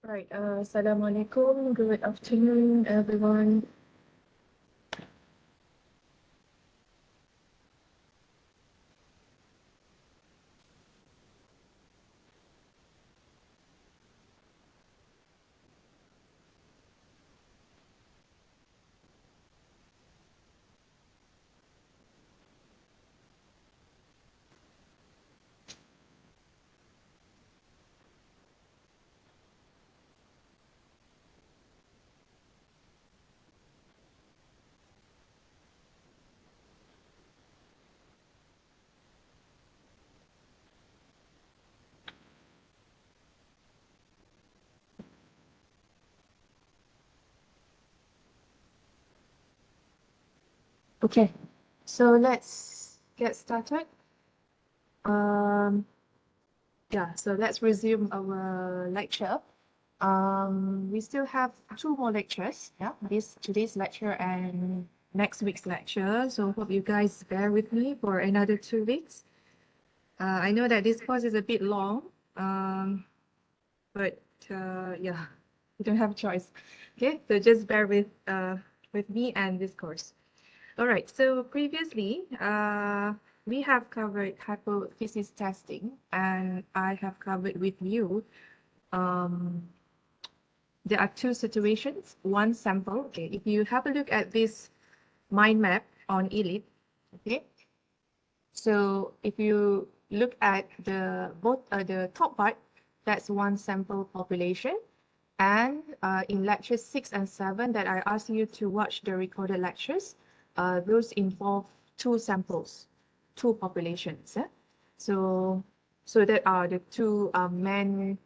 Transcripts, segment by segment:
Right, Assalamualaikum, good afternoon, everyone. Okay, so let's get started. Um, so let's resume our lecture. We still have two more lectures, today's lecture and next week's lecture. So hope you guys bear with me for another 2 weeks. I know that this course is a bit long, but yeah, you don't have a choice. Okay, so just bear with me and this course. All right, so previously, we have covered hypothesis testing, and I have covered with you. There are two situations, one sample. Okay, if you have a look at this mind map on Elite, okay, so if you look at the top part, that's one sample population. And in lectures 6 and 7 that I asked you to watch the recorded lectures, those involve two samples, two populations. So that are the two main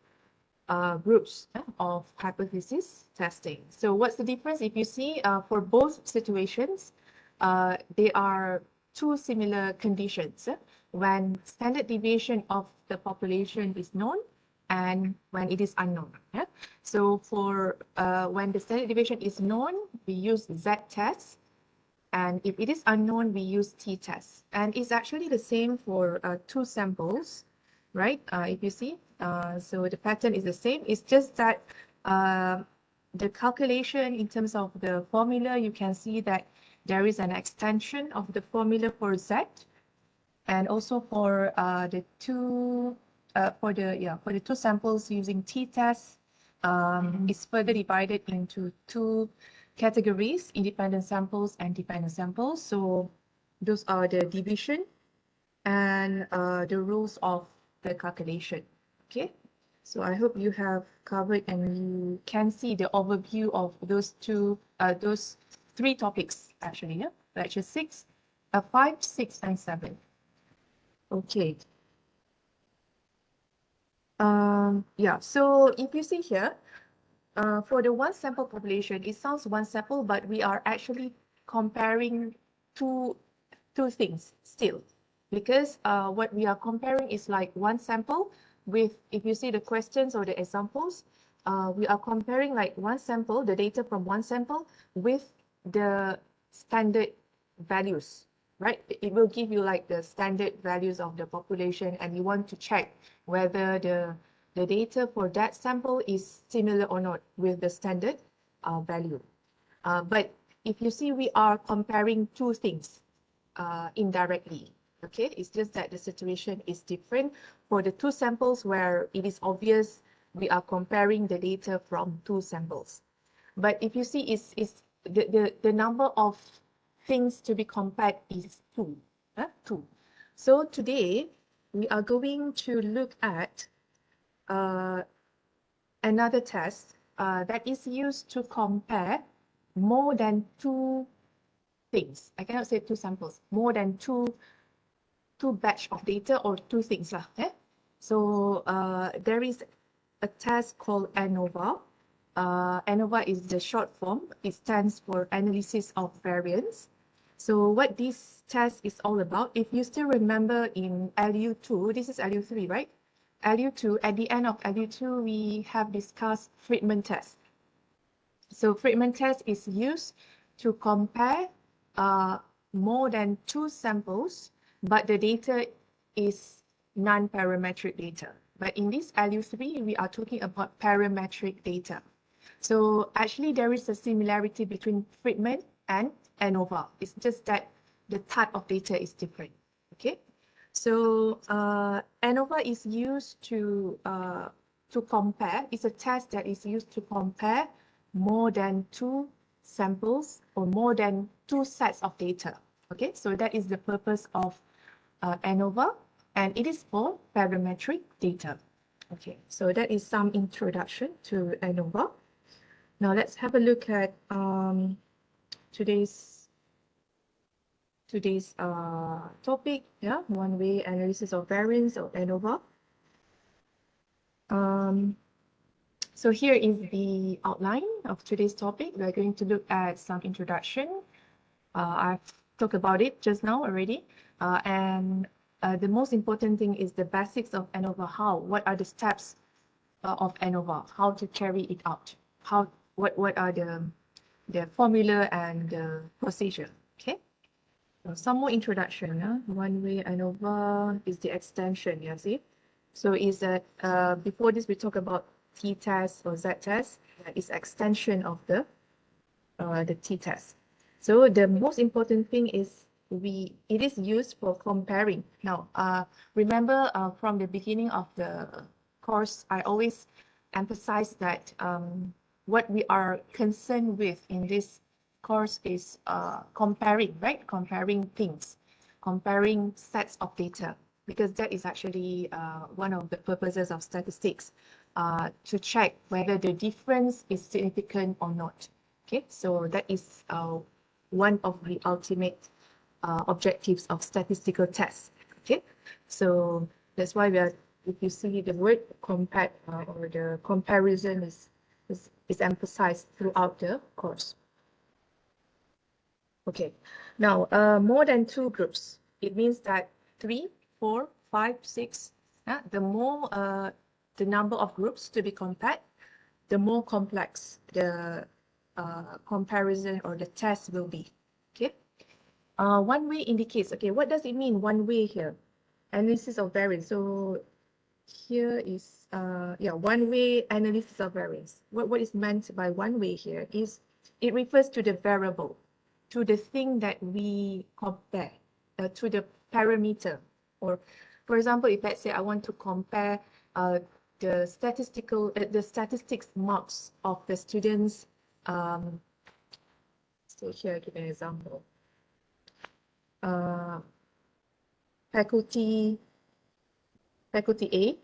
groups of hypothesis testing. So what's the difference? If you see for both situations, they are two similar conditions when standard deviation of the population is known and when it is unknown. So for when the standard deviation is known, we use z-test. And if it is unknown, we use t-test. And it's actually the same for two samples, right? If you see, so the pattern is the same. It's just that the calculation in terms of the formula, you can see that there is an extension of the formula for z, and also for the two samples using t-test, it's further divided into two categories: independent samples and dependent samples. So those are the division and the rules of the calculation. Okay, so I hope you have covered and you can see the overview of those three topics actually. Lecture 6, 5, 6, and 7. Okay. So if you see here, for the one sample population, it sounds one sample, but we are actually comparing two things still, because what we are comparing is like one sample with, if you see the questions or the examples, we are comparing like one sample, the data from one sample with the standard values, right? It will give you like the standard values of the population, and you want to check whether the data for that sample is similar or not with the standard value. But if you see, we are comparing two things indirectly. Okay, it's just that the situation is different for the two samples where it is obvious we are comparing the data from two samples. But if you see, it's the number of things to be compared is two. Two. So today we are going to look at another test that is used to compare more than two things. I cannot say two samples, more than two batch of data or two things. So there is a test called ANOVA. ANOVA is the short form. It stands for Analysis of Variance. So what this test is all about, if you still remember in LU2, this is LU3, right? LU2, at the end of LU2, we have discussed Friedman test. So Friedman test is used to compare more than two samples, but the data is non-parametric data. But in this LU3, we are talking about parametric data. So actually, there is a similarity between Friedman and Anova. It's just that the type of data is different. Okay, so Anova is used to compare. It's a test that is used to compare more than 2 samples or more than 2 sets of data. Okay, so that is the purpose of Anova, and it is for parametric data. Okay, so that is some introduction to Anova. Now let's have a look at today's topic. Yeah, one-way analysis of variance of Anova. So here is the outline of today's topic. We're going to look at some introduction. I've talked about it just now already. And the most important thing is the basics of Anova. What are the steps of Anova? How to carry it out? What are the formula and the procedure? Okay. So some more introduction. One way Anova is the extension. You see. So is that before this we talk about t-test or z-test. Is extension of the t-test. So the most important thing is it is used for comparing. Now, remember from the beginning of the course, I always emphasize that what we are concerned with in this course is comparing, right? Comparing things, comparing sets of data, because that is actually one of the purposes of statistics, to check whether the difference is significant or not. Okay, so that is one of the ultimate objectives of statistical tests. Okay, so that's why we are, if you see the word compare or the comparison is emphasized throughout the course. Okay, now more than 2 groups. It means that 3, 4, 5, 6. The more the number of groups to be compared, the more complex the comparison or the test will be. Okay. One way indicates, okay, what does it mean one way here? Analysis of variance. So here is one way analysis of variance. What is meant by one way here is it refers to the variable, to the thing that we compare, to the parameter. Or for example, if let's say I want to compare the statistics marks of the students. So here I give an example. Faculty A,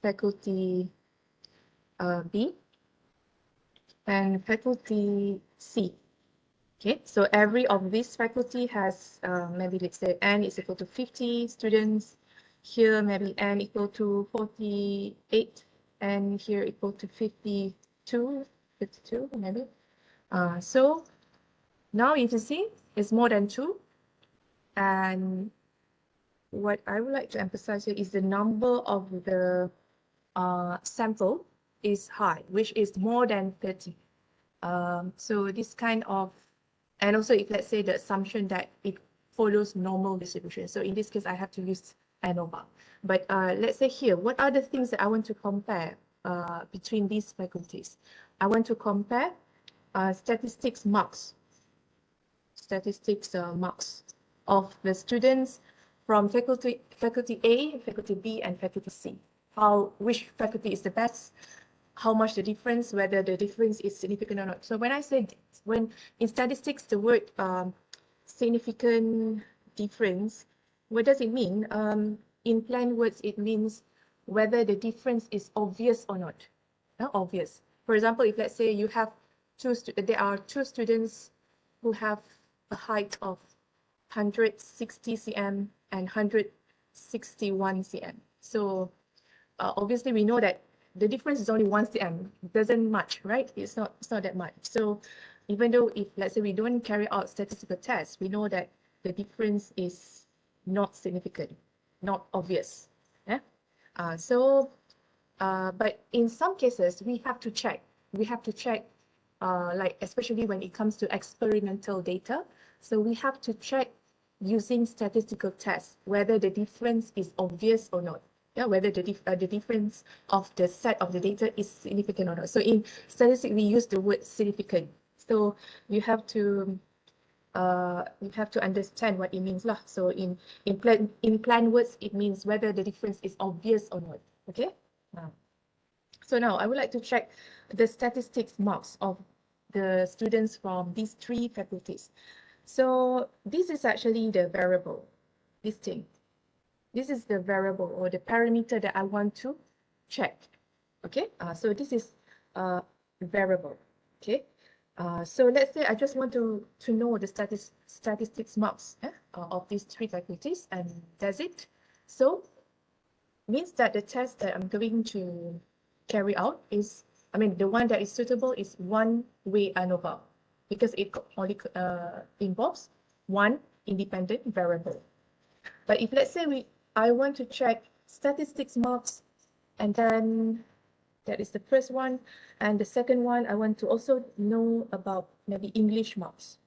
faculty B, and faculty C. Okay, so every of these faculty has maybe let's say n is equal to 50 students. Here maybe n equal to 48, and here equal to 52 maybe. So now you can see it's more than 2. And what I would like to emphasize here is the number of the sample is high, which is more than 30. So this kind of, and also if let's say the assumption that it follows normal distribution. So in this case, I have to use ANOVA. But let's say here, what are the things that I want to compare between these faculties? I want to compare statistics marks of the students from faculty A, faculty B, and faculty C. Which faculty is the best, how much the difference, whether the difference is significant or not. So when I say, when in statistics, the word significant difference, what does it mean? In plain words, it means whether the difference is obvious or not. Obvious. For example, if let's say you have there are 2 students who have a height of 160 cm and 161 cm. So obviously we know that the difference is only 1 cm. It doesn't much, right? It's not that much. So even though if let's say we don't carry out statistical tests, we know that the difference is not significant, not obvious. Yeah. But in some cases we have to check. Like especially when it comes to experimental data. So we have to check using statistical tests whether the difference is obvious or not. Yeah, whether the difference of the set of the data is significant or not. So in statistics, we use the word significant. So you have to understand what it means lah. So in plain words, it means whether the difference is obvious or not. Okay. So now I would like to check the statistics marks of the students from these three faculties. So this is actually the variable, this thing. This is the variable or the parameter that I want to check. Okay, so this is a variable. Okay, so let's say I just want to know the statistics marks of these three faculties, and that's it. So means that the test that I'm going to carry out is, I mean, the one that is suitable is one way ANOVA, because it only involves one independent variable. But if let's say I want to check statistics marks, and then that is the first one, and the second one I want to also know about maybe English marks.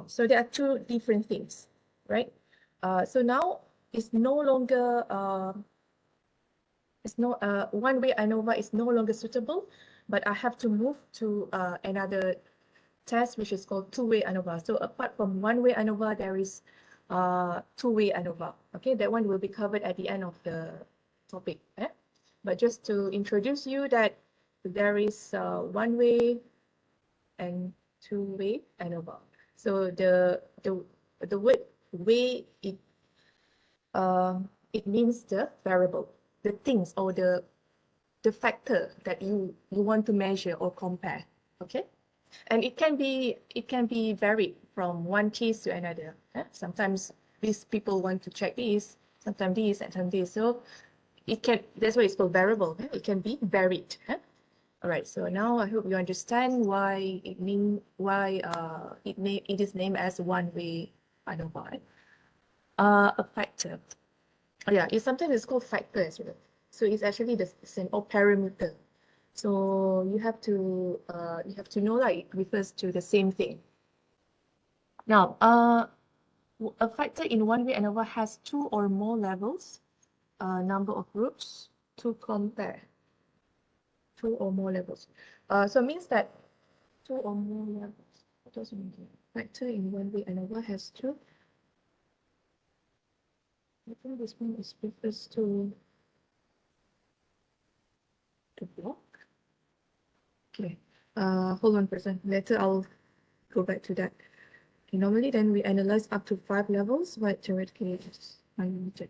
So there are two different things, right? So now it's no longer one way ANOVA is no longer suitable, but I have to move to another test which is called two-way ANOVA. So apart from one-way ANOVA, there is two-way ANOVA. Okay, that one will be covered at the end of the topic. But just to introduce you that there is one-way and two-way ANOVA. So the word way, it means the variable, the things or the factor that you want to measure or compare. Okay, and it can be varied from one case to another. Sometimes these people want to check this, sometimes this, and sometimes this. So that's why it's called variable. It can be varied. All right, so now I hope you understand why it is named as one-way ANOVA. A factor. Oh yeah, sometimes called factor as well. So it's actually the same, or parameter. So you have to know, like, it refers to the same thing. Now, a factor in one-way ANOVA has two or more levels, number of groups to compare. Two or more levels. So it means that two or more levels. What does it mean? Factor in one-way ANOVA has two. I think this one refers to the block. Okay. Hold on for a second. Later I'll go back to that. Okay, normally then we analyze up to 5 levels, but theoretically it's unlimited.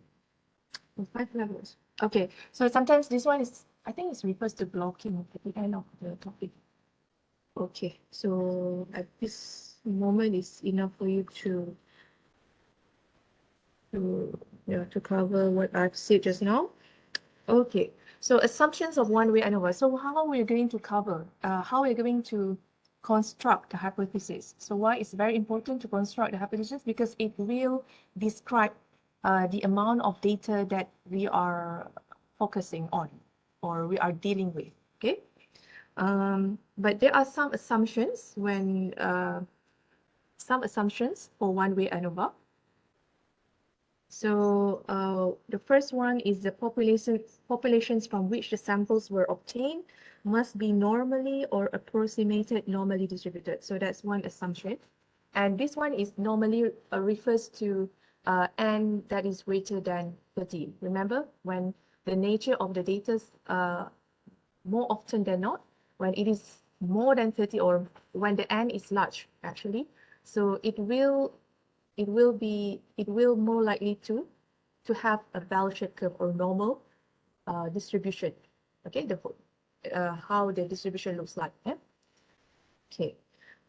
5 levels. Okay, so sometimes this one is, I think it refers to blocking at the end of the topic. Okay, so at this moment it's enough for you to cover what I've said just now. Okay, so assumptions of one-way ANOVA. So how are we going to cover? How are we going to construct the hypothesis? So why it's very important to construct the hypothesis? Because it will describe the amount of data that we are focusing on or we are dealing with. Okay, but there are some assumptions for one-way ANOVA. So the first one is the populations from which the samples were obtained must be normally or approximated normally distributed. So that's one assumption. And this one is normally refers to n that is greater than 30. Remember, when the nature of the data, more often than not, when it is more than 30 or when the n is large, actually, so it will more likely to have a bell-shaped curve or normal distribution. Okay, how the distribution looks like. Okay,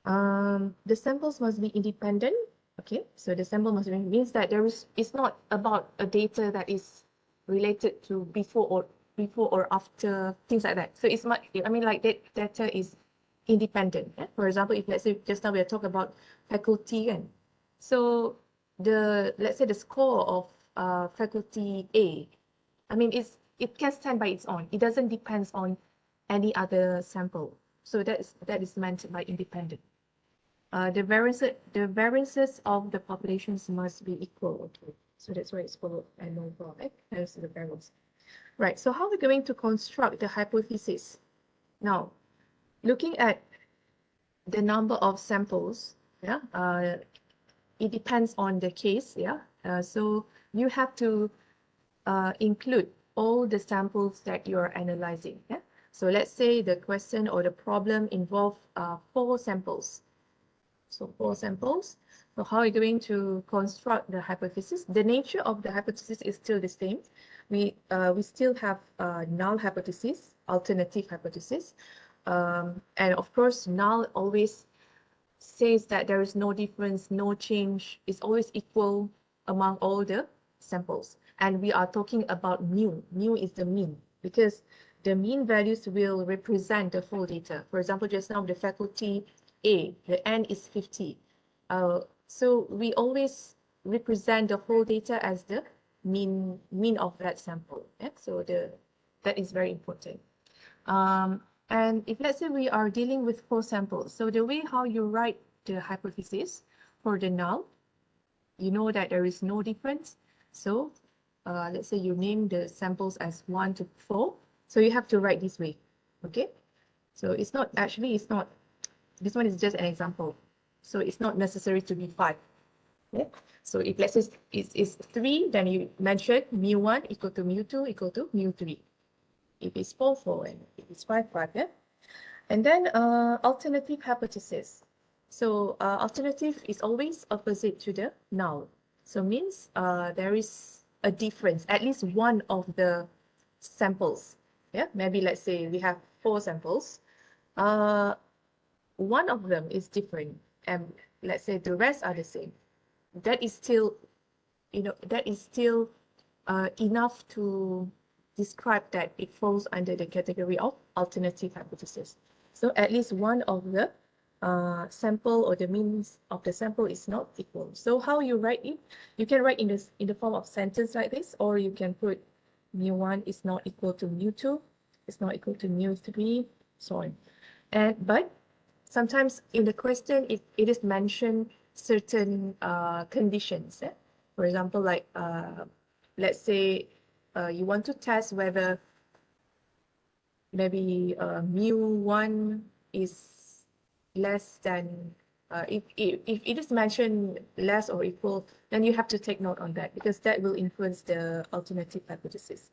the samples must be independent. Okay, so the sample must be, means that it's not about a data that is related to before or after, things like that. So it's much, I mean, like that data is independent. For example, if let's say just now we are talking about faculty, and so let's say the score of faculty A, I mean, it can stand by its own. It doesn't depend on any other sample. So that is meant by independent. The variances of the populations must be equal. Okay. So that's why it's called ANOVA, right? As the variables. Right, so how are we going to construct the hypothesis? Now, looking at the number of samples, yeah, it depends on the case, yeah. So you have to include all the samples that you're analyzing, yeah. So let's say the question or the problem involves 4 samples. So 4 samples. So how are you going to construct the hypothesis? The nature of the hypothesis is still the same. We still have null hypothesis, alternative hypothesis, and of course null always says that there is no difference, no change, it's always equal among all the samples. And we are talking about mu. Mu is the mean, because the mean values will represent the full data. For example, just now the faculty A, the N is 50. So we always represent the whole data as the mean of that sample. Yeah? So that is very important. And if let's say we are dealing with 4 samples, so the way how you write the hypothesis for the null, you know that there is no difference. So let's say you name the samples as 1 to 4. So you have to write this way, okay? So it's not, this one is just an example. So it's not necessary to be 5. Yeah? So if let's say it's 3, then you mention mu1 equal to mu2 equal to mu3. If it's 4, 4, and if it's 5, 5, yeah? And then alternative hypothesis. So alternative is always opposite to the null. So means there is a difference, at least one of the samples. Yeah, maybe let's say we have 4 samples. One of them is different, and let's say the rest are the same. That is still, enough to describe that it falls under the category of alternative hypothesis. So at least one of the sample or the means of the sample is not equal. So how you write it? You can write in the form of sentence like this, or you can put mu1 is not equal to mu2, is not equal to mu3, so on. But sometimes in the question it is mentioned certain conditions. For example, like let's say you want to test whether maybe mu1 is less than, if it is mentioned less or equal, then you have to take note on that, because that will influence the alternative hypothesis.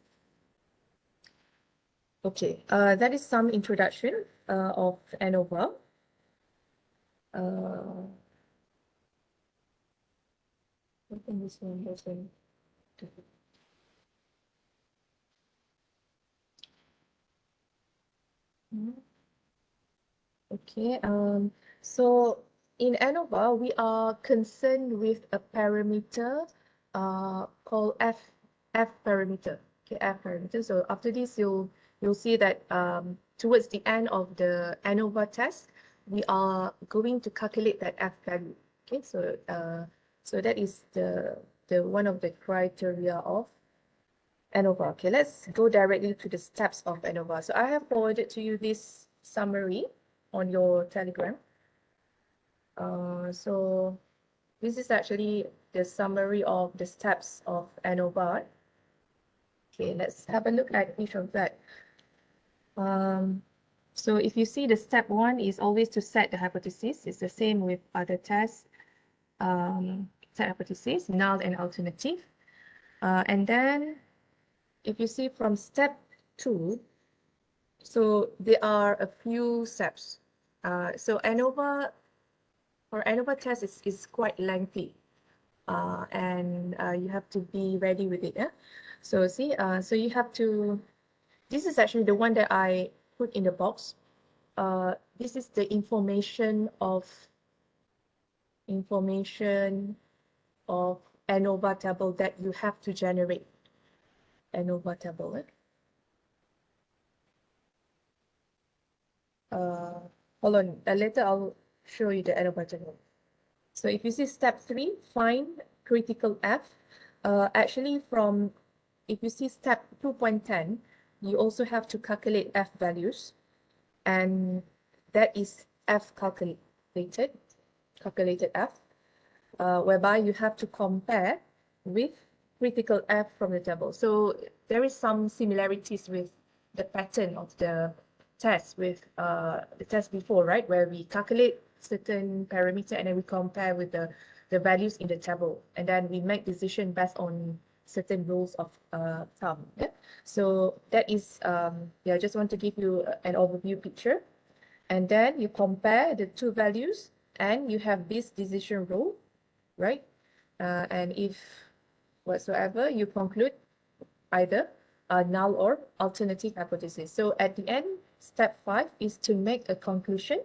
Okay, that is some introduction of ANOVA. I think this one doesn't. Okay, so in ANOVA, we are concerned with a parameter called F parameter. Okay, F parameter. So after this, you'll see that towards the end of the ANOVA test, we are going to calculate that F value. Okay, so so that is the one of the criteria of ANOVA. Okay, let's go directly to the steps of ANOVA. So I have forwarded to you this summary on your Telegram. So this is actually the summary of the steps of ANOVA. Okay, let's have a look at each of that. So if you see, the step 1 is always to set the hypothesis. It's the same with other tests. Set hypothesis, null and alternative. And then if you see from step 2, so there are a few steps. So ANOVA, for ANOVA test is quite lengthy, and you have to be ready with it. Yeah? So see, so you have to, this is actually the one that I put in the box. This is the information of ANOVA table that you have to generate. ANOVA table. Hold on, later I'll show you the ANOVA table. So if you see step 3, find critical F. Actually, from, if you see step 2.10, you also have to calculate F values, and that is F calculated F, whereby you have to compare with critical F from the table. So there is some similarities with the pattern of the test with the test before, right? Where we calculate certain parameter and then we compare with the values in the table, and then we make decision based on certain rules of thumb. Yeah? So that is yeah, I just want to give you an overview picture, and then you compare the two values and you have this decision rule, right? And if whatsoever, you conclude either a null or alternative hypothesis. So at the end, step 5 is to make a conclusion.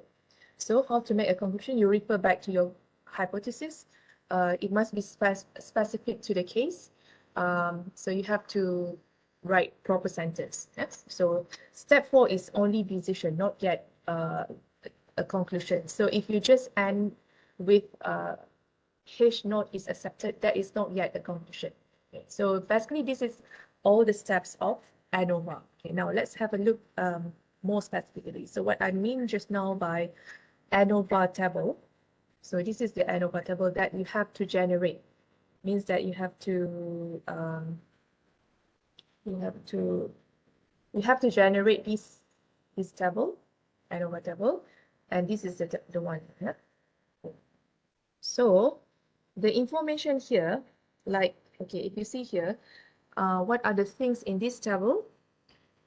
So how to make a conclusion? You refer back to your hypothesis. It must be specific to the case. So you have to write proper sentence. Yes? So step 4 is only decision, not yet a conclusion. So if you just end with H naught is accepted, that is not yet a conclusion. Okay, so basically this is all the steps of ANOVA. Okay, now let's have a look more specifically. So what I mean just now by ANOVA table, so this is the ANOVA table that you have to generate. Means that you have to generate this table, ANOVA table, and this is the one. Yeah? So the information here, like, okay, if you see here, what are the things in this table?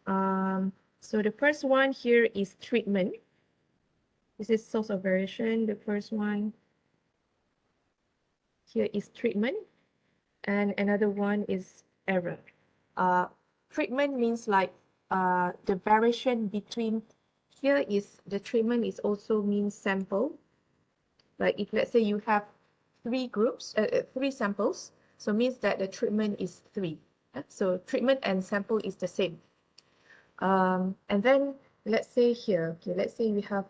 So the first one here is treatment. This is source of variation. The first one here is treatment, and another one is error. Treatment means like the variation between, here is the treatment is also means sample. Like if let's say you have three samples, so means that the treatment is 3. So treatment and sample is the same. And then let's say here, okay, let's say we have,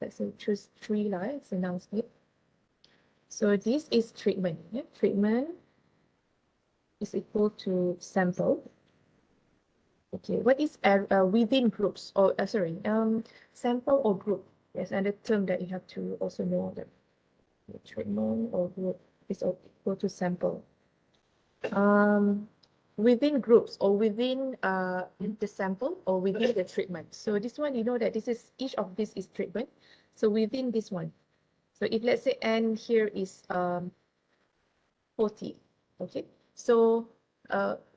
let's say choose 3 lines, announce it. So this is treatment. Yeah? Treatment is equal to sample. Okay, what is within groups, or sorry, sample or group? Yes, and the term that you have to also know that treatment or group is equal to sample. Within groups or within the sample or within the treatment. So this one, you know that this is, each of this is treatment. So within this one. So if let's say n here is 40, okay. So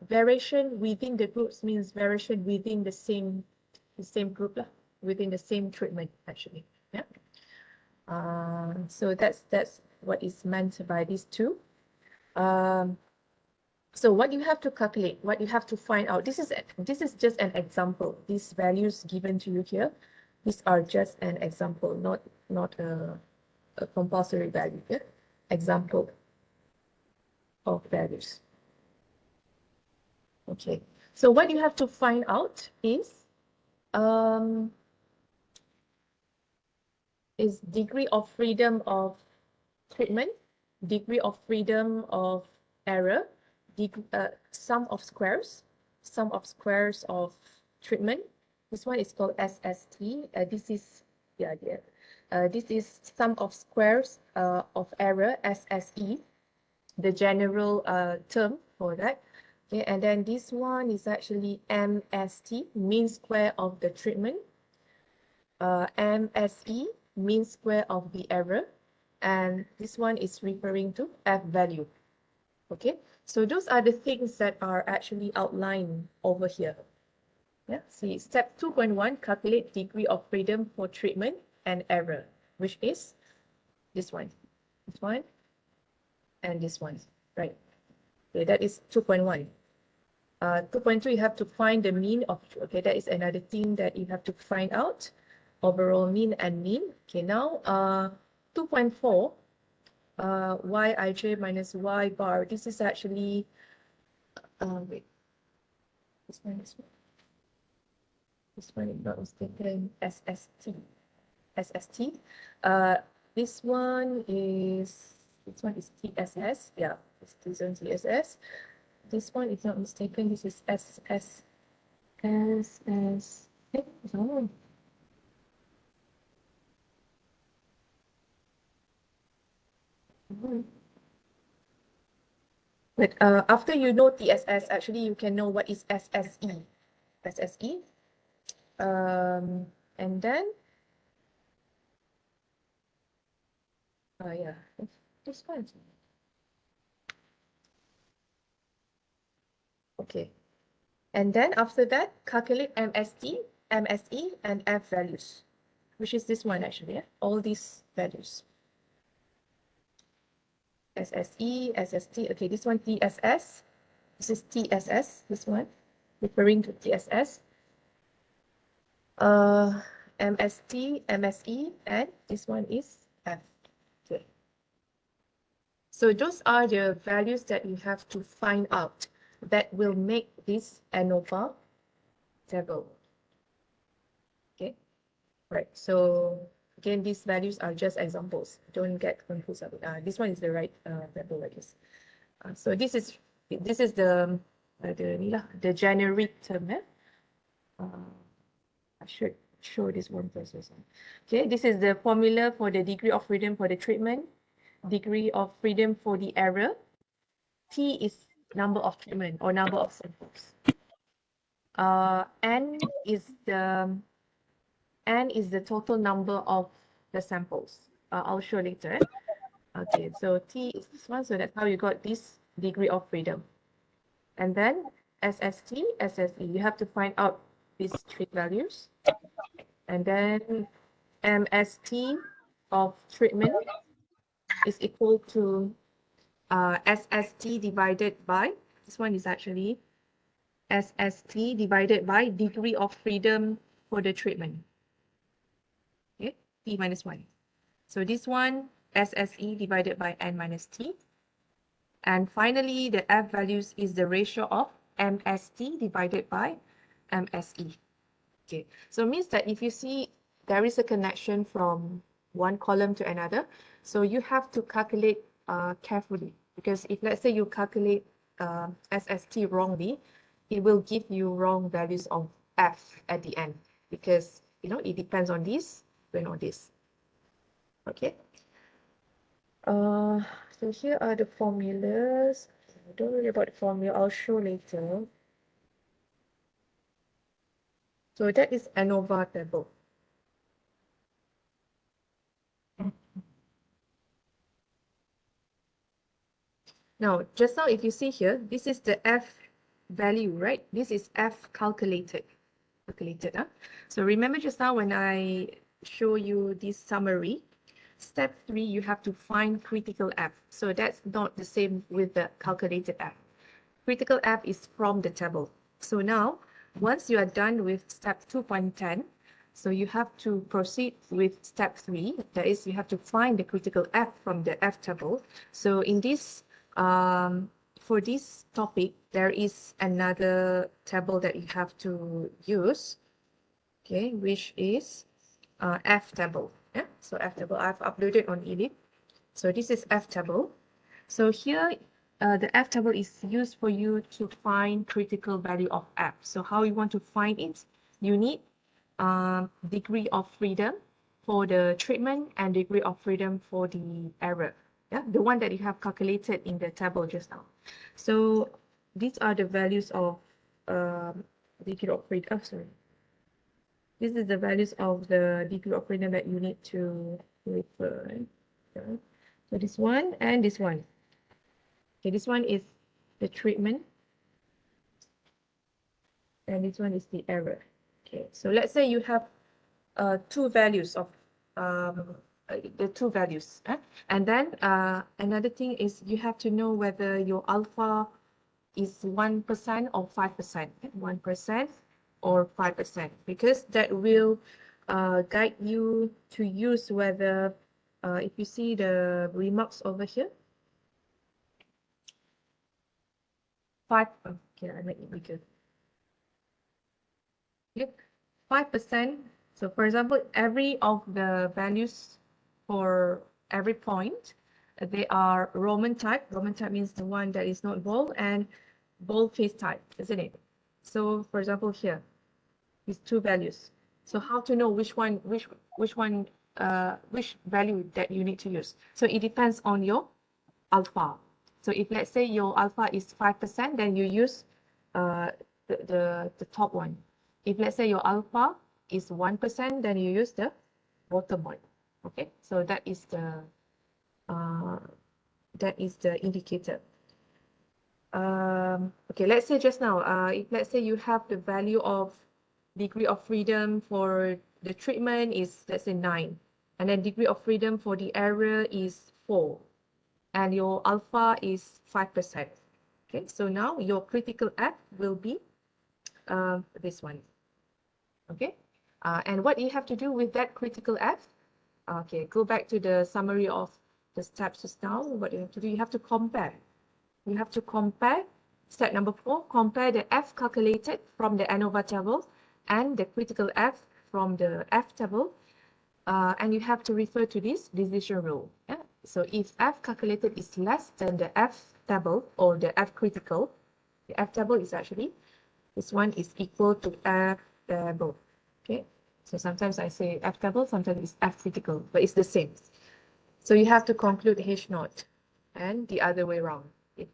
variation within the groups means variation within the same group lah, within the same treatment actually. Yeah. So that's what is meant by these two. So what you have to calculate, what you have to find out, this is just an example. These values given to you here, these are just an example, not a compulsory value. Yeah? Example of values. Okay. So what you have to find out is degree of freedom of treatment, degree of freedom of error, sum of squares of treatment. This one is called SST. This is this is sum of squares of error, SSE, the general term for that. Okay, and then this one is actually MST, mean square of the treatment. MSE, mean square of the error, and this one is referring to F value. Okay, so those are the things that are actually outlined over here. Yeah, see, step 2.1, calculate degree of freedom for treatment and error, which is this one, and this one, right? Okay, that is 2.1. 2.2, you have to find the mean of, okay, that is another thing that you have to find out, overall mean and mean. Okay, now 2.4, Yij minus Y bar. This is actually, wait, this one, if not mistaken, SST. This one is TSS. Yeah, this one TSS. This one, if not mistaken, this is SS. Oh. But after you know TSS, actually you can know what is SSE. SSE. And then, yeah, this one. Okay. And then after that, calculate MST, MSE, and F values, which is this one actually, yeah? All these values. SSE, SST, okay, this one TSS, this is TSS, this one, referring to TSS. MST, MSE, and this one is F. Okay. So those are the values that you have to find out that will make this ANOVA table. Okay, right. So again, these values are just examples. Don't get confused. This one is the right table, I guess. So this is the generic term. I should show this one first also. Okay, this is the formula for the degree of freedom for the treatment, degree of freedom for the error. T is number of treatment or number of samples. N is the total number of the samples. I'll show later. Okay, so T is this one, so that's how you got this degree of freedom. And then SST, SSE, you have to find out these three values. And then MST of treatment is equal to SST divided by, this one is actually SST divided by degree of freedom for the treatment. Okay, T minus 1. So this one, SSE divided by N minus T. And finally, the F values is the ratio of MST divided by MSE. Okay, so it means that if you see there is a connection from one column to another, so you have to calculate carefully, because if let's say you calculate SST wrongly, it will give you wrong values of F at the end, because it depends on this and on this. Okay. So here are the formulas. Don't worry about the formula, I'll show later. So that is ANOVA table. Now, just now, if you see here, this is the F value, right? This is F calculated. So remember just now when I show you this summary, step 3, you have to find critical F. So that's not the same with the calculated F. Critical F is from the table. So now, once you are done with step 2.10, so you have to proceed with step 3. That is, you have to find the critical F from the F table. So in this for this topic, there is another table that you have to use, okay, which is F table. Yeah, so F table I've uploaded on Elite. So this is F table. So here, the F table is used for you to find critical value of F. So how you want to find it? You need degree of freedom for the treatment and degree of freedom for the error. Yeah, the one that you have calculated in the table just now. So these are the values of degree of freedom. Sorry. This is the values of the degree of freedom that you need to refer. Okay. So this one and this one. Okay, this one is the treatment. And this one is the error. Okay, so let's say you have two values of the two values. And then another thing is you have to know whether your alpha is 1% or 5%, 1% or 5%, because that will guide you to use whether, if you see the remarks over here, 5, okay, I make it bigger. 5%. So for example, every of the values for every point, they are Roman type. Roman type means the one that is not bold, and boldface type, isn't it? So for example, here, these two values. So how to know which value that you need to use? So it depends on your alpha. So if let's say your alpha is 5%, then you use the top one. If let's say your alpha is 1%, then you use the bottom one. Okay, so that is the indicator. Okay, let's say just now, if let's say you have the value of degree of freedom for the treatment is, let's say 9, and then degree of freedom for the error is 4, and your alpha is 5%. Okay, so now your critical F will be this one. Okay, and what you have to do with that critical F, okay, go back to the summary of the steps just now. What you have to do, you have to compare. You have to compare, step number 4, compare the F calculated from the ANOVA table and the critical F from the F table, and you have to refer to this decision rule. Yeah? So if F calculated is less than the F table or the F critical, the F table is actually, this one is equal to F table. Okay, so sometimes I say F table, sometimes it's F critical, but it's the same. So you have to conclude H naught, and the other way around. If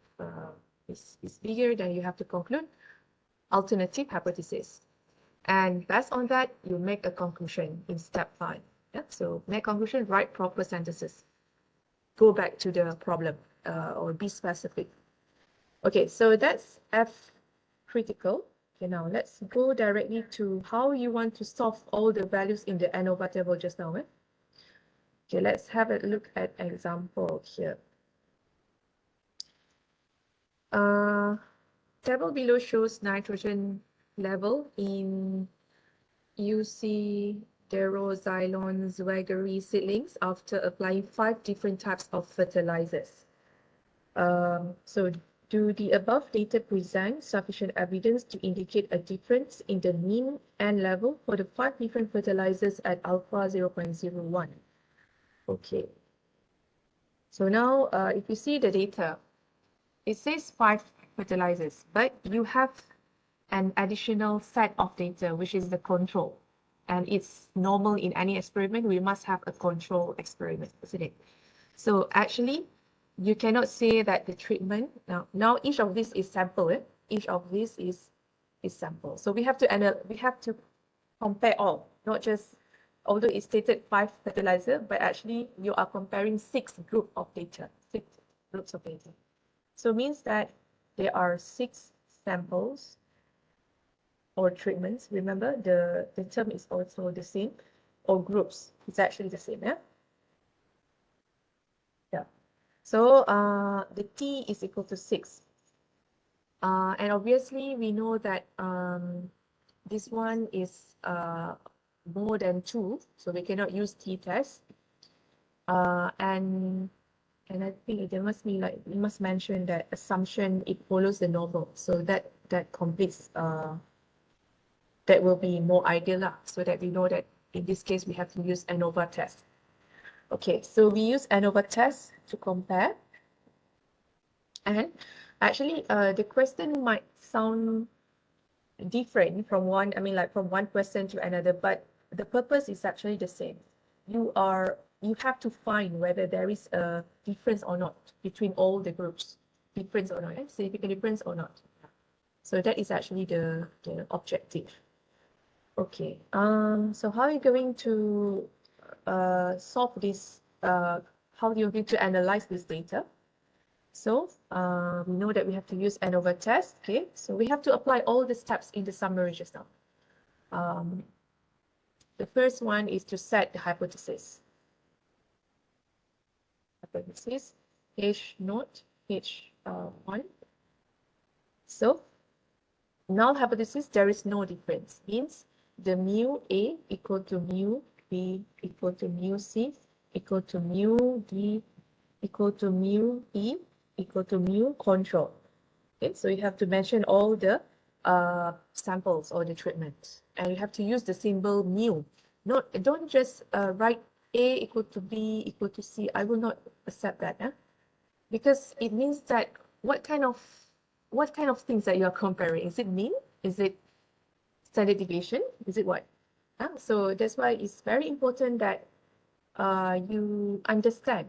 it's bigger, then you have to conclude alternative hypothesis. And based on that, you make a conclusion in step 5. Yeah? So make conclusion, write proper sentences. Go back to the problem or be specific. Okay, so that's F critical. Okay, now let's go directly to how you want to solve all the values in the ANOVA table just now. Okay, let's have a look at example here. Table below shows nitrogen level in UC Deroxylon Zwaggery seedlings after applying 5 different types of fertilizers. So do the above data present sufficient evidence to indicate a difference in the mean N level for the 5 different fertilizers at alpha 0.01? Okay. So now if you see the data, it says 5 fertilizers, but you have an additional set of data, which is the control. And it's normal in any experiment, we must have a control experiment, isn't it? So actually, you cannot say that the treatment, now each of this is sample, each of this is sample. So we have to compare all, not just, although it stated 5 fertilizer, but actually you are comparing 6 groups of data. So it means that there are 6 samples or treatments. Remember, the term is also the same, or groups. It's actually the same, yeah? Yeah. So the T is equal to 6. And obviously, we know that this one is more than 2, so we cannot use t-test. And I think there must be, like, we must mention that assumption it follows the normal, so that completes that will be more ideal, so that we know that in this case we have to use ANOVA test. Okay, so we use ANOVA test to compare, and actually the question might sound different from one, from one question to another, but the purpose is actually the same. You have to find whether there is a difference or not between all the groups, difference or not, significant difference or not. So that is actually the objective. Okay, so how are you going to solve this? How are you going to analyze this data? So we know that we have to use ANOVA test. Okay, so we have to apply all the steps in the summary just now. The first one is to set the hypothesis. Hypothesis H naught H1. So null hypothesis, there is no difference. Means the mu A equal to mu B equal to mu C equal to mu D equal to mu E equal to mu control. Okay, so you have to mention all the samples or the treatments, and you have to use the symbol mu. Don't just write A equal to B equal to C. I will not accept that, because it means that what kind of things that you are comparing? Is it mean? Is it standard deviation? Is it what? So that's why it's very important that you understand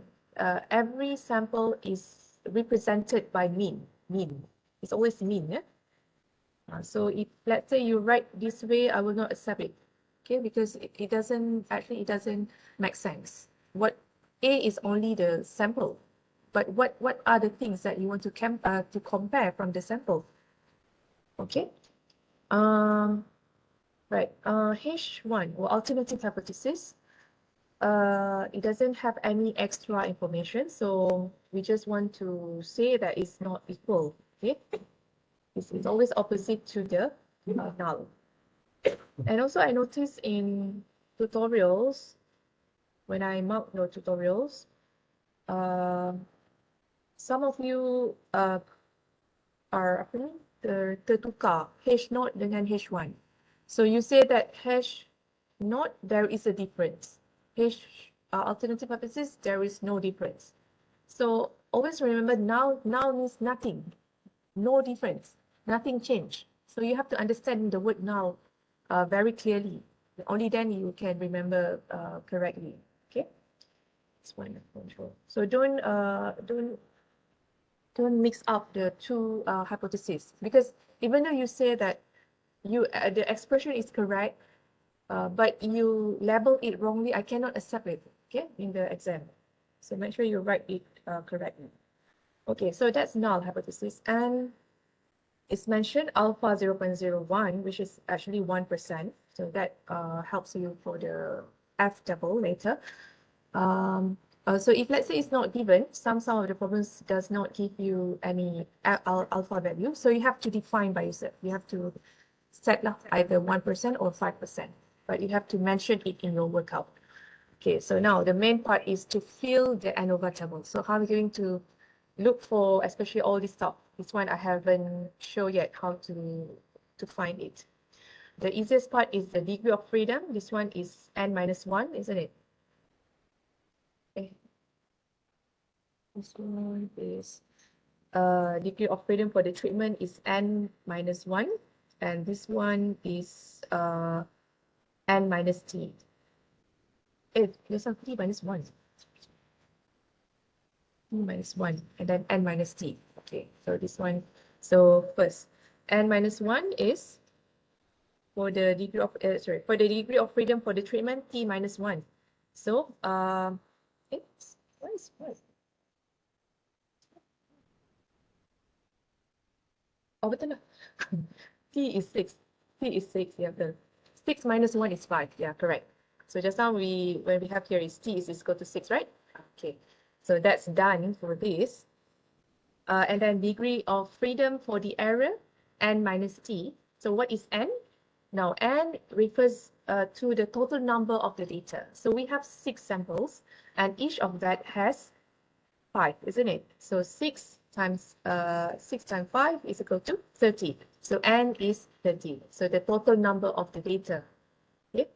every sample is represented by mean. It's always mean. Yeah? So if let's say you write this way, I will not accept it. Okay, because it doesn't make sense. What A is only the sample, but what are the things that you want to compare from the sample? Okay. Right. H1 or alternative hypothesis. It doesn't have any extra information, so we just want to say that it's not equal. Okay, it's always opposite to the null. And also, I noticed in tutorials, when I mark your tutorials, some of you are tertukar H0 dengan H1. So you say that H0 there is a difference. Alternative hypothesis, there is no difference. So always remember now means nothing, no difference, nothing changed. So you have to understand the word now very clearly. Only then you can remember correctly. Okay, it's one control. So don't mix up the two hypotheses, because even though you say that the expression is correct, but you label it wrongly, I cannot accept it. Okay, in the exam. So make sure you write it correctly. Okay, so that's null hypothesis, and it's mentioned alpha 0.01, which is actually 1%. So that helps you for the F double later. So if let's say it's not given, some of the problems does not give you any alpha value. So you have to define by yourself. You have to set up either 1% or 5%, but you have to mention it in your workout. Okay, so now the main part is to fill the ANOVA table. So how are we going to look for, especially all this stuff? This one I haven't shown yet how to find it. The easiest part is the degree of freedom. This one is n-1, isn't it? Okay. This one is degree of freedom for the treatment is n-1, and this one is n-t. There's a t minus 1. T minus 1 and then n minus t. Okay, so this one. So first, n-1 is for the degree of for the degree of freedom for the treatment, t minus 1. So it's what? Oh, betul lah. T is 6. T is 6. Yeah, the 6 minus 1 is 5. Yeah, correct. So just now when we have here is t is equal to 6, right? Okay. So that's done for this. And then degree of freedom for the error, n minus t. So what is n? Now, n refers to the total number of the data. So we have 6 samples, and each of that has 5, isn't it? So 6 times 5 is equal to 30. So n is 30. So the total number of the data. Okay.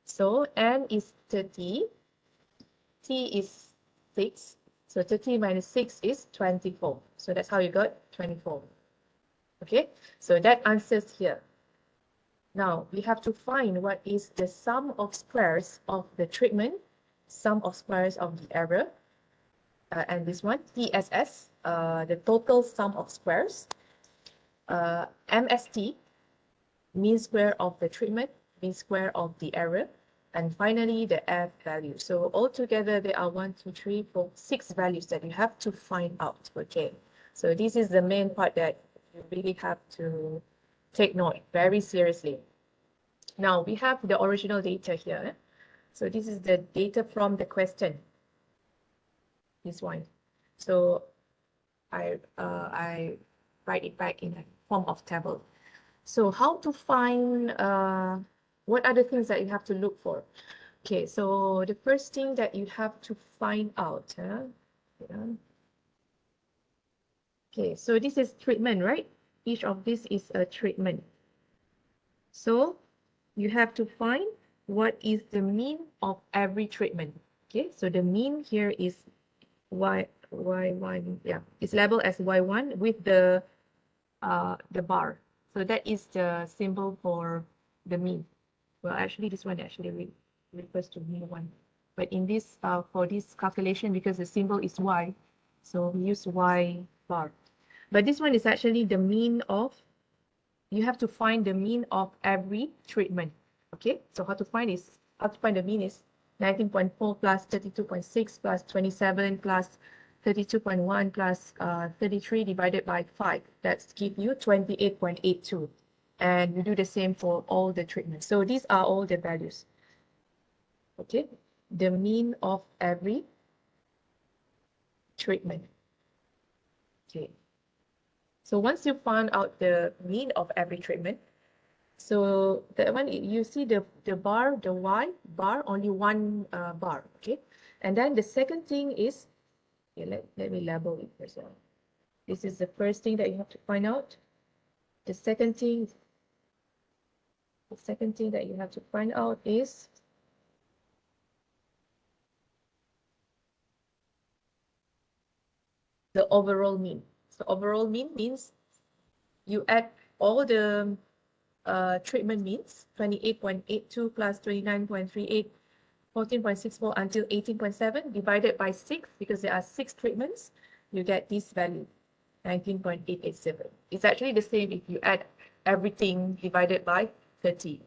So n is 30. T is 6. So 30 minus 6 is 24. So that's how you got 24. Okay. So that answers here. Now we have to find what is the sum of squares of the treatment, sum of squares of the error, and this one, TSS, the total sum of squares, MST, mean square of the treatment, mean square of the error, and finally the F value. So altogether there are 1, 2, 3, 4, 6 values that you have to find out. Okay, so this is the main part that you really have to take note very seriously. Now we have the original data here. So this is the data from the question. This one. So I write it back in the form of table. So how to find what are the things that you have to look for? Okay, so the first thing that you have to find out. Okay, so this is treatment, right? Each of this is a treatment. So you have to find what is the mean of every treatment. Okay, so the mean here is y1, yeah, it's labeled as y1 with the bar. So that is the symbol for the mean. Well, actually, this one actually refers to mean 1. But in this, for this calculation, because the symbol is y, So we use y bar. But this one is actually the mean of, you have to find the mean of every treatment. Okay, so how to find the mean is 19.4 plus 32.6 plus 27 plus 32.1 plus 33 divided by 5. That's give you 28.82. And you do the same for all the treatments. So these are all the values. Okay, the mean of every treatment. Okay, so once you find out the mean of every treatment, so that one, you see the bar, the y bar, only one bar, okay? And then the second thing is, okay, let me label it first. This is the first thing that you have to find out. The second thing that you have to find out is the overall mean. So overall mean means you add all the treatment means, 28.82 plus 29.38, 14.64 until 18.7 divided by 6, because there are 6 treatments, you get this value, 19.887. It's actually the same if you add everything divided by 30,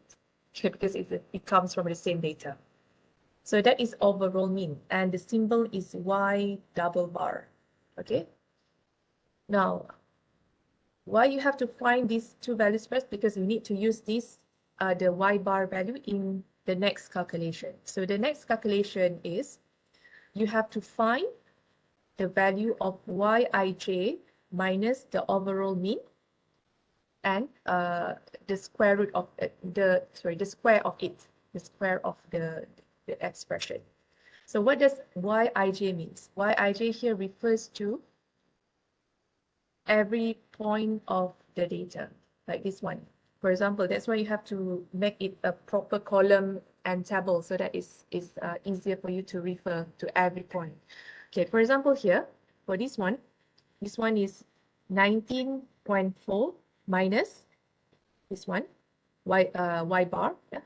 because it comes from the same data. So that is overall mean, and the symbol is Y double bar. Okay. Now, why you have to find these two values first? Because you need to use this, the Y bar value in the next calculation. So the next calculation is, you have to find the value of Yij minus the overall mean and the square root of the square of it, the square of the expression. So what does Yij means? Yij here refers to every point of the data, like this one. For example, that's why you have to make it a proper column and table, so that it's easier for you to refer to every point. Okay, for example here, for this one is 19.4 minus this one, y bar, yeah,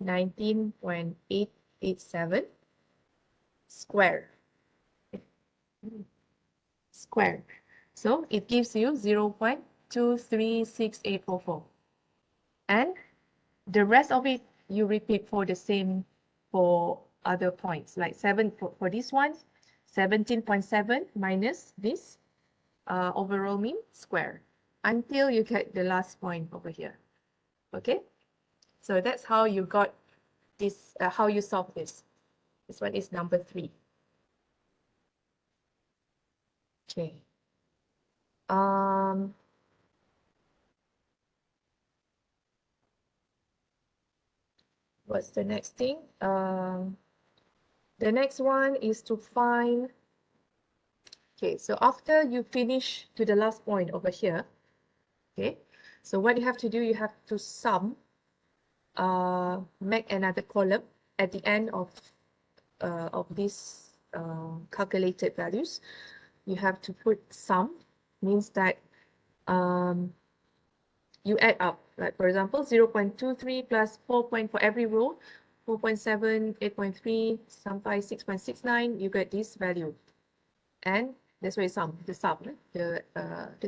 19.887 square. Square. So it gives you 0.236844. And the rest of it, you repeat for the same for other points, like for this one, 17.7 minus this overall mean square, until you get the last point over here. Okay, so that's how you got this, how you solve this. This one is number 3. Okay. What's the next thing? The next one is to find, okay, so after you finish to the last point over here, okay, so what you have to do, you have to sum, make another column at the end of these calculated values. You have to put sum, means that you add up, like for example 0.23 plus 4 point for every row, 4.7, 8.3, sampai 6.69, you get this value, and that's why sum, the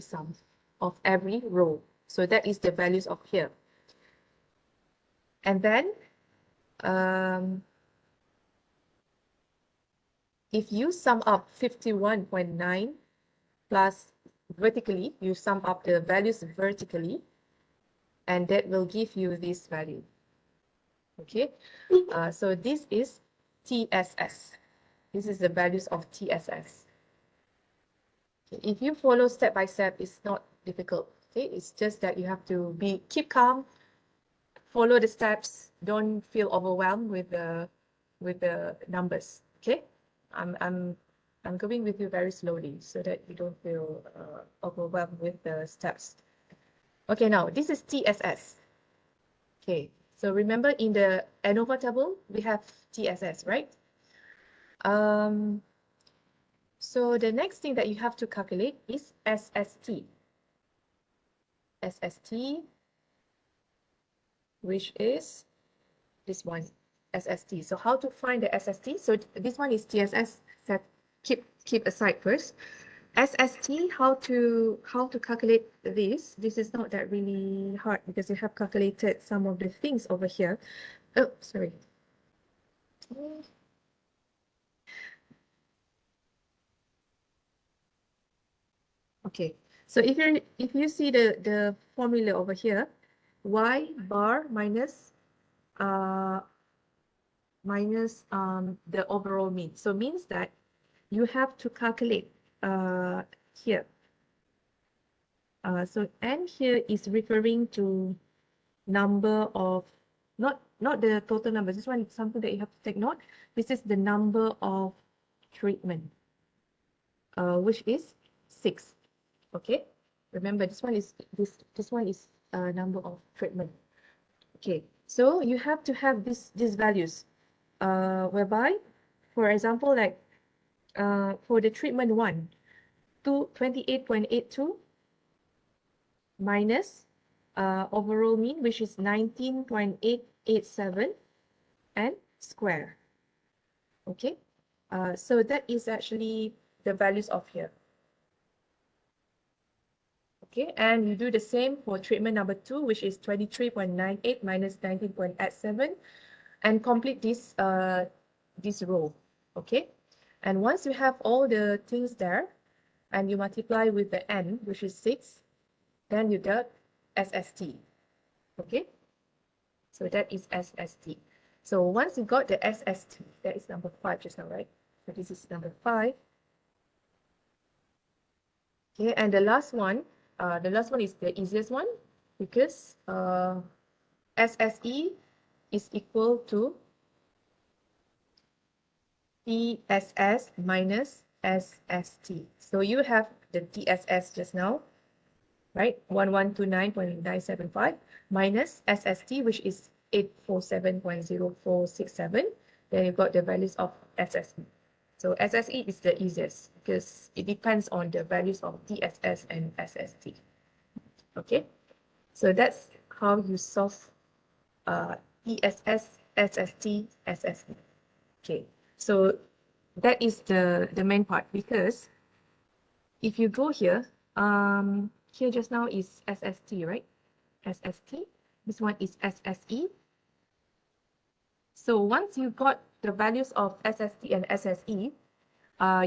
sum of every row. So that is the values of here. And then if you sum up 51.9 plus vertically, you sum up the values vertically, and that will give you this value. Okay, so this is TSS. This is the values of TSS. Okay. If you follow step by step, it's not difficult. Okay, it's just that you have to keep calm, follow the steps, don't feel overwhelmed with the numbers. Okay, I'm going with you very slowly so that you don't feel overwhelmed with the steps. Okay, now this is TSS. Okay, so remember in the ANOVA table we have TSS, right? So the next thing that you have to calculate is SST. SST, which is this one, SST. So how to find the SST? So this one is TSS, keep keep aside first. SST, how to calculate this. This is not that really hard because you have calculated some of the things over here. Oh, sorry. Okay, so if you see the formula over here, y bar minus the overall mean. So means that you have to calculate here. So n here is referring to number of, not the total number. This one is something that you have to take note. This is the number of treatment, which is 6. Okay, remember this one is number of treatment. Okay, so you have to have these values, whereby, for example, like for the treatment 1, 28.82 minus overall mean, which is 19.887, and square. Okay, so that is actually the values of here. Okay, and you do the same for treatment number 2, which is 23.98 minus 19.87, and complete this row. Okay, and once you have all the things there, and you multiply with the n, which is 6, then you get SST. Okay, so that is SST. So once you got the SST, that is number 5 just now, right? So this is number 5. Okay, and the last one is the easiest one, because SSE is equal to TSS minus SST. So you have the TSS just now, right? 1129.975 minus SST, which is 847.0467. Then you got the values of SSE. So SSE is the easiest because it depends on the values of TSS and SST. Okay, so that's how you solve TSS, SST, SSE. Okay, so that is the main part, because if you go here, here just now is SST, right? SST. This one is SSE. So once you got the values of SST and SSE,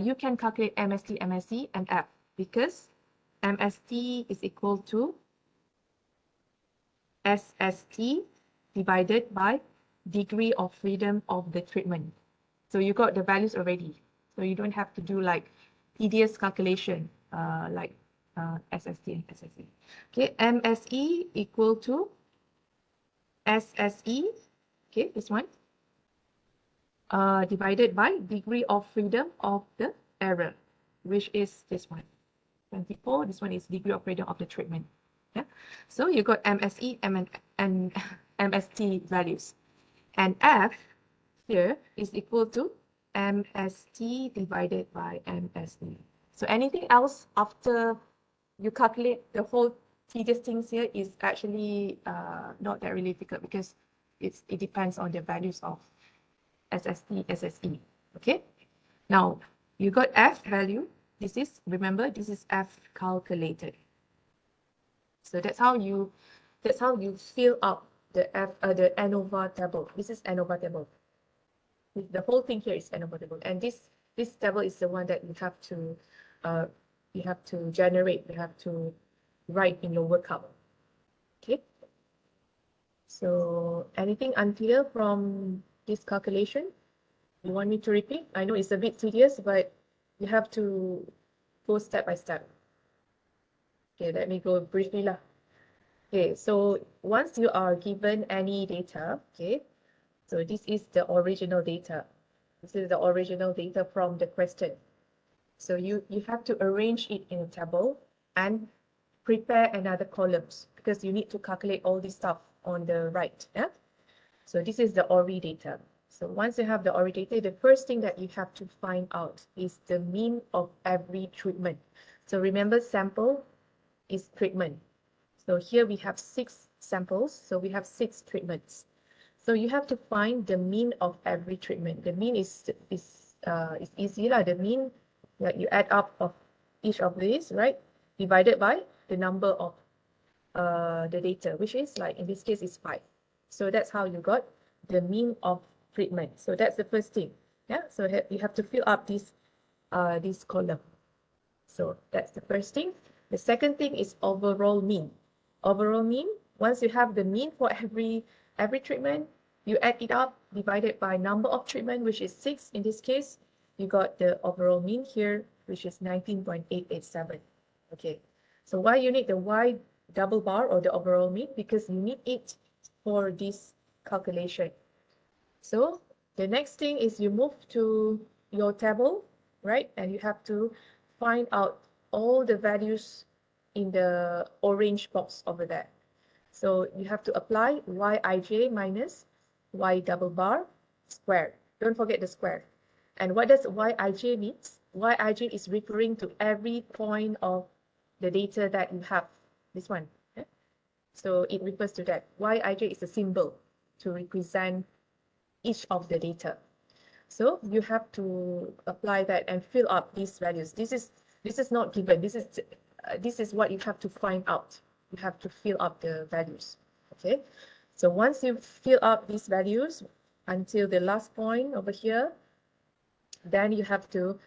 you can calculate MST, MSE, and F, because MST is equal to SST divided by degree of freedom of the treatment. So you got the values already. So you don't have to do like tedious calculation like SST and SSE. Okay, MSE equal to SSE, okay, this one, divided by degree of freedom of the error, which is this one, 24. This one is degree of freedom of the treatment. Yeah, so you got MSE and MST values, and F here is equal to MST divided by MSE. So anything else after you calculate the whole tedious things here is actually not that really difficult, because it depends on the values of SST, SSE. Okay, now you got F value. This is, remember, this is F calculated. So that's how you fill up the ANOVA table. This is ANOVA table. The whole thing here is ANOVA table, and this table is the one that you have to generate. You have to write in your workup. Okay. So anything unclear from this calculation? You want me to repeat? I know it's a bit tedious, but you have to go step by step. Okay, let me go briefly lah. Okay, so once you are given any data, okay, so this is the original data. This is the original data from the question. So you have to arrange it in a table and prepare another columns, because you need to calculate all this stuff on the right. Yeah. So this is the ORI data. So once you have the ORI data, the first thing that you have to find out is the mean of every treatment. So remember, sample is treatment. So here we have 6 samples, so we have 6 treatments. So you have to find the mean of every treatment. The mean is easy lah. The mean Like you add up of each of these, right? Divided by the number of the data, which is like in this case is 5. So that's how you got the mean of treatment. So that's the first thing. Yeah. So you have to fill up this column. So that's the first thing. The second thing is overall mean. Overall mean, once you have the mean for every treatment, you add it up, divided by number of treatment, which is 6 in this case. You got the overall mean here, which is 19.887. Okay. So why you need the Y double bar or the overall mean? Because you need it for this calculation. So the next thing is you move to your table, right? And you have to find out all the values in the orange box over there. So you have to apply Yij minus Y double bar squared. Don't forget the square. And what does Yij means? Yij is referring to every point of the data that you have. This one. Okay? So it refers to that. Yij is a symbol to represent each of the data. So you have to apply that and fill up these values. This is not given. This is what you have to find out. You have to fill up the values. Okay. So once you fill up these values until the last point over here, then you have to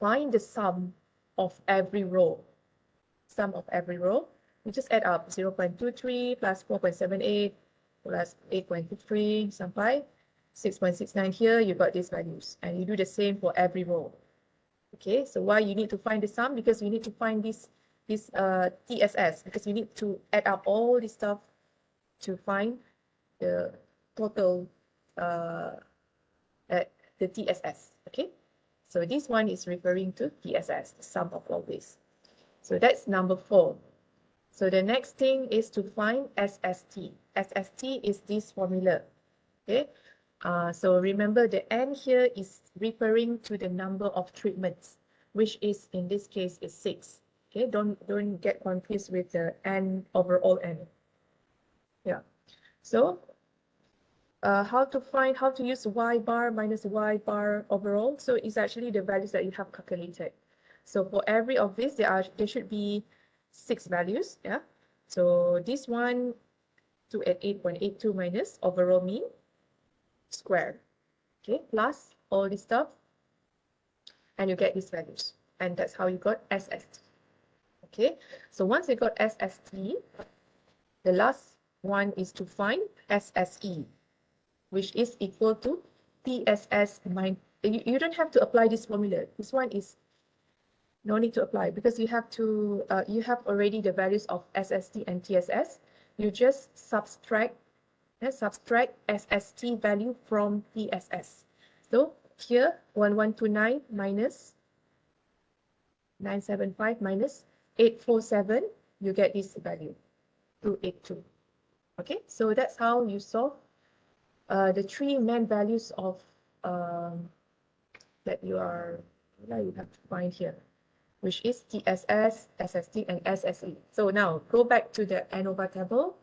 find the sum of every row. Sum of every row. You just add up 0.23 plus 4.78 plus 8.23 sampai 6.69 here, you got these values. And you do the same for every row. Okay, so why you need to find the sum? Because you need to find this TSS, because you need to add up all this stuff to find the total, the TSS. Okay, so this one is referring to TSS, the sum of all this. So that's number 4. So the next thing is to find SST. SST is this formula. Okay. So remember the n here is referring to the number of treatments, which is in this case is 6. Okay, don't get confused with the n overall n. Yeah. So how to use y bar minus y bar overall? So it's actually the values that you have calculated. So for every of this, there should be 6 values. Yeah. So this one to at 8.82 minus overall mean square. Okay, plus all this stuff, and you get these values, and that's how you got SST. Okay, so once you got SST, the last one is to find SSE, which is equal to TSS minus. You don't have to apply this formula. This one is no need to apply because you have to. You have already the values of SST and TSS. You just subtract SST value from TSS. So here 1129 minus 975 minus 847, you get this value 282. Okay, so that's how you solve the 3 main values of that you have to find here, which is TSS, SST, and SSE. So now go back to the ANOVA table.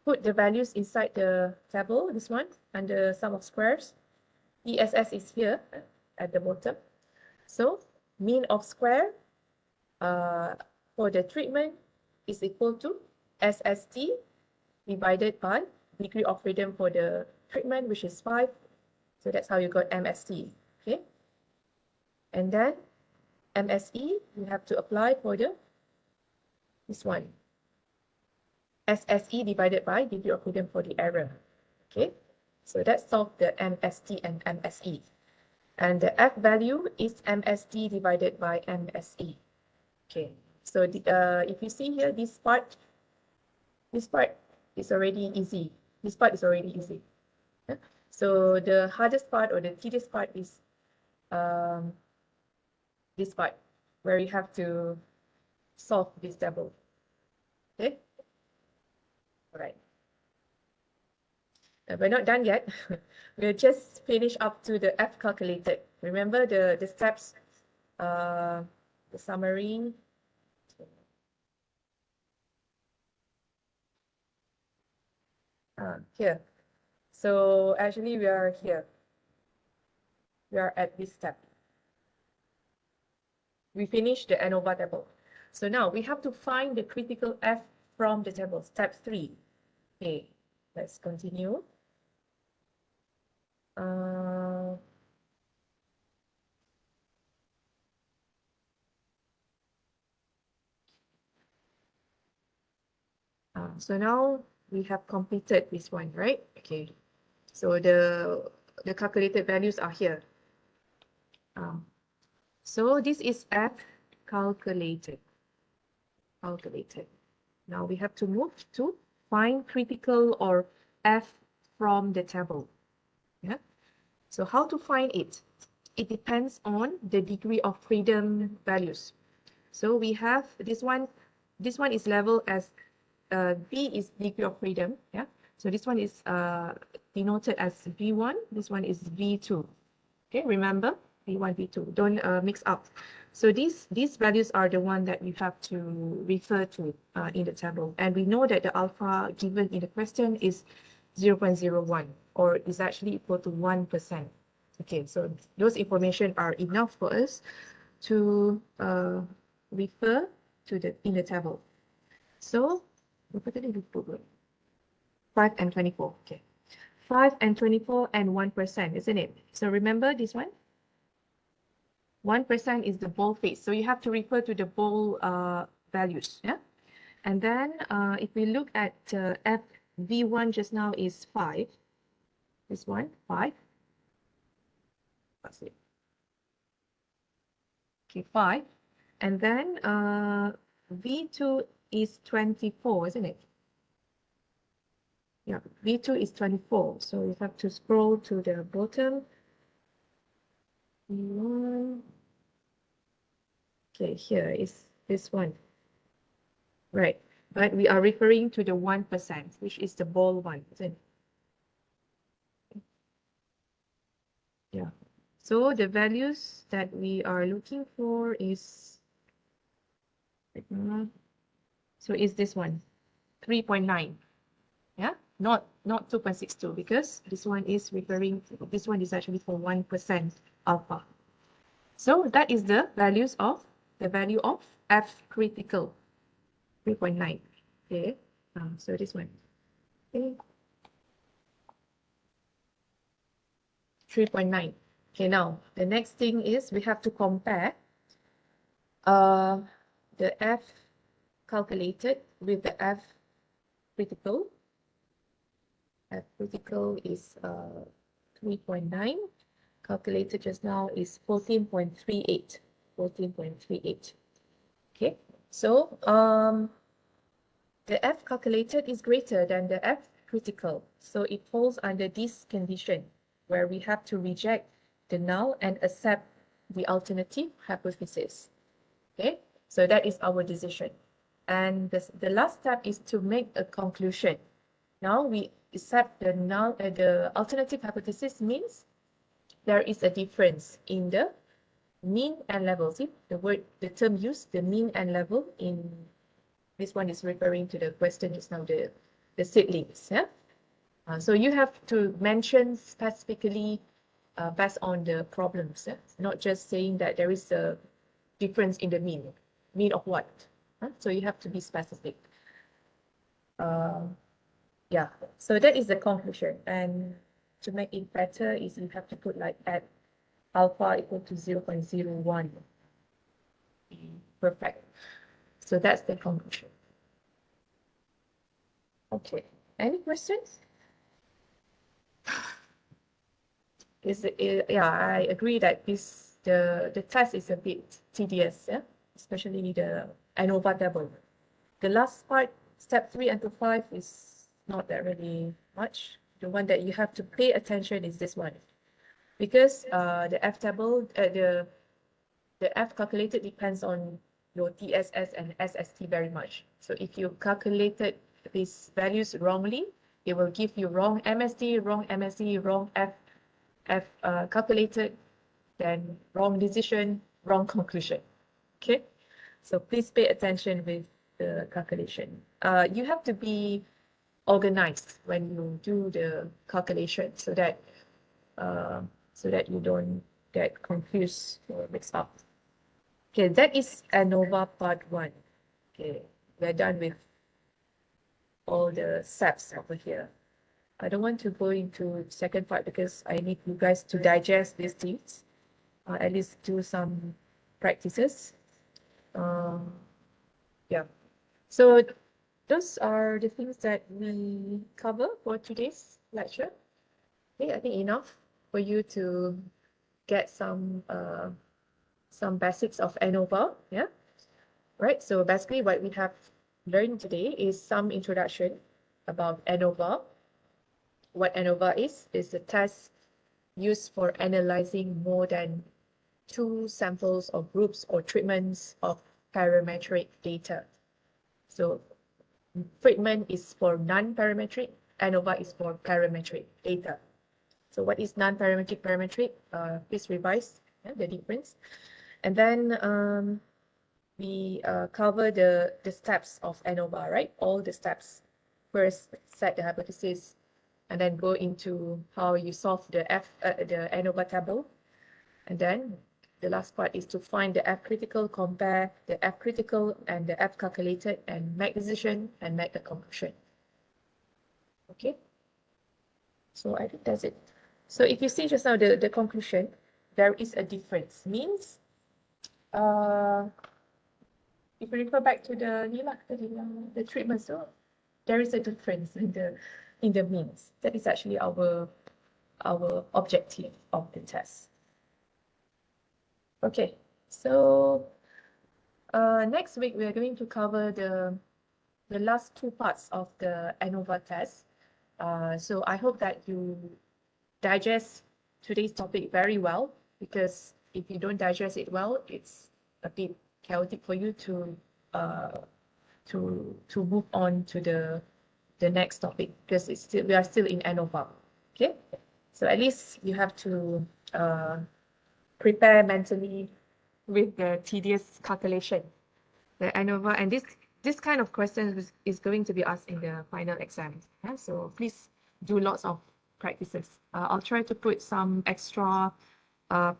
Put the values inside the table, this one, under sum of squares. TSS is here at the bottom. So mean of square for the treatment is equal to SST divided by degree of freedom for the treatment, which is 5. So that's how you got MST. Okay. And then MSE, you have to apply for this one. SSE divided by degree of freedom for the error. Okay. So that solves the MST and MSE. And the F value is MST divided by MSE. Okay. So if you see here, this part is already easy. This part is already easy. Yeah? So the hardest part or the tedious part is this part where you have to solve this table. Okay. All right. We're not done yet. We'll just finish up to the F calculated. Remember the steps, the summary. Here. So actually we are here. We are at this step. We finished the ANOVA table. So now we have to find the critical F from the table, step 3. Okay, let's continue. So now we have completed this one, right? Okay, so the calculated values are here. So this is F calculated. Now we have to move to find critical or F from the table. Yeah. So how to find it? It depends on the degree of freedom values. So we have this one. This one is level as V is degree of freedom. Yeah. So this one is denoted as V1. This one is V2. Okay. Remember V1, V2. Don't mix up. So these values are the one that you have to refer to in the table. And we know that the alpha given in the question is 0.01 or is actually equal to 1%. Okay, so those information are enough for us to refer to in the table. So 5 and 24. Okay, 5 and 24 and 1%, isn't it? So remember this one. 1% is the bold phase. So you have to refer to the bold values. Yeah. And then if we look at FV1 just now is 5. This one, 5. That's it. Okay, 5. And then V2 is 24, isn't it? Yeah, V2 is 24. So you have to scroll to the bottom. V1. Okay, here is this one. Right, but we are referring to the 1%, which is the bold one, isn't it? Yeah. So the values that we are looking for is, so is this one, 3.9. Yeah, not 2.62 because this one is referring, this one is actually for 1% alpha. So that is the values of the value of F critical, 3.9. Okay, so this one. Okay. 3.9. Okay, now the next thing is we have to compare the F calculated with the F critical. F critical is 3.9. Calculated just now is 14.38. 14.38. Okay, so the F calculated is greater than the F critical. So it falls under this condition where we have to reject the null and accept the alternative hypothesis. Okay, so that is our decision. And the last step is to make a conclusion. Now we accept the null, the alternative hypothesis means there is a difference in the mean and level. See the term used, the mean and level in this one is referring to the question just now, the seedlings. Yeah. So you have to mention specifically based on the problems, yeah? Not just saying that there is a difference in the mean. Mean of what? So you have to be specific. Yeah, so that is the conclusion. And to make it better is you have to put like at alpha equal to 0.01. Perfect. So that's the conclusion. Okay, any questions? Yeah, I agree that the test is a bit tedious, yeah, especially the ANOVA table. The last part, step 3 and 5, is not that really much. The one that you have to pay attention is this one, because the F table, the F calculated depends on your TSS and SST very much. So if you calculated these values wrongly, it will give you wrong MSD, wrong F calculated, then wrong decision, wrong conclusion. Okay, so please pay attention with the calculation. You have to be organized when you do the calculation so that you don't get confused or mixed up. Okay, that is ANOVA part 1. Okay, we're done with all the steps over here. I don't want to go into second part because I need you guys to digest these things, at least do some practices. Yeah, so those are the things that we cover for today's lecture. Okay, I think enough for you to get some basics of ANOVA. Yeah, right. So basically, what we have learned today is some introduction about ANOVA. What ANOVA is a test used for analyzing more than 2 samples or groups or treatments of parametric data. So Friedman is for non-parametric, ANOVA is for parametric data. So what is non-parametric, parametric? Please revise the difference. And then we cover the steps of ANOVA, right? All the steps. First, set the hypothesis, and then go into how you solve the ANOVA table. And then the last part is to find the F critical, compare the F critical and the F calculated, and make decision and make the conclusion. Okay, so I think that's it. So if you see just now the conclusion, there is a difference. Means if you refer back to the treatment, so there is a difference in the means. That is actually our objective of the test. Okay, so next week we are going to cover the last 2 parts of the ANOVA test. So I hope that you digest today's topic very well, because if you don't digest it well, it's a bit chaotic for you to move on to the next topic, because we are still in ANOVA. Okay, so at least you have to prepare mentally with the tedious calculation, the ANOVA, and this kind of questions is going to be asked in the final exam. Yeah? So please do lots of practices. I'll try to put some extra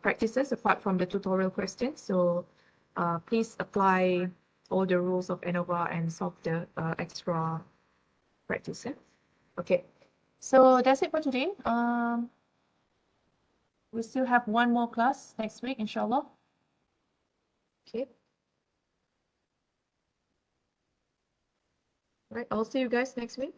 practices apart from the tutorial questions. So please apply all the rules of ANOVA and solve the extra practice. Yeah? Okay, so that's it for today. We still have 1 more class next week, inshallah. Okay. Right, I'll see you guys next week.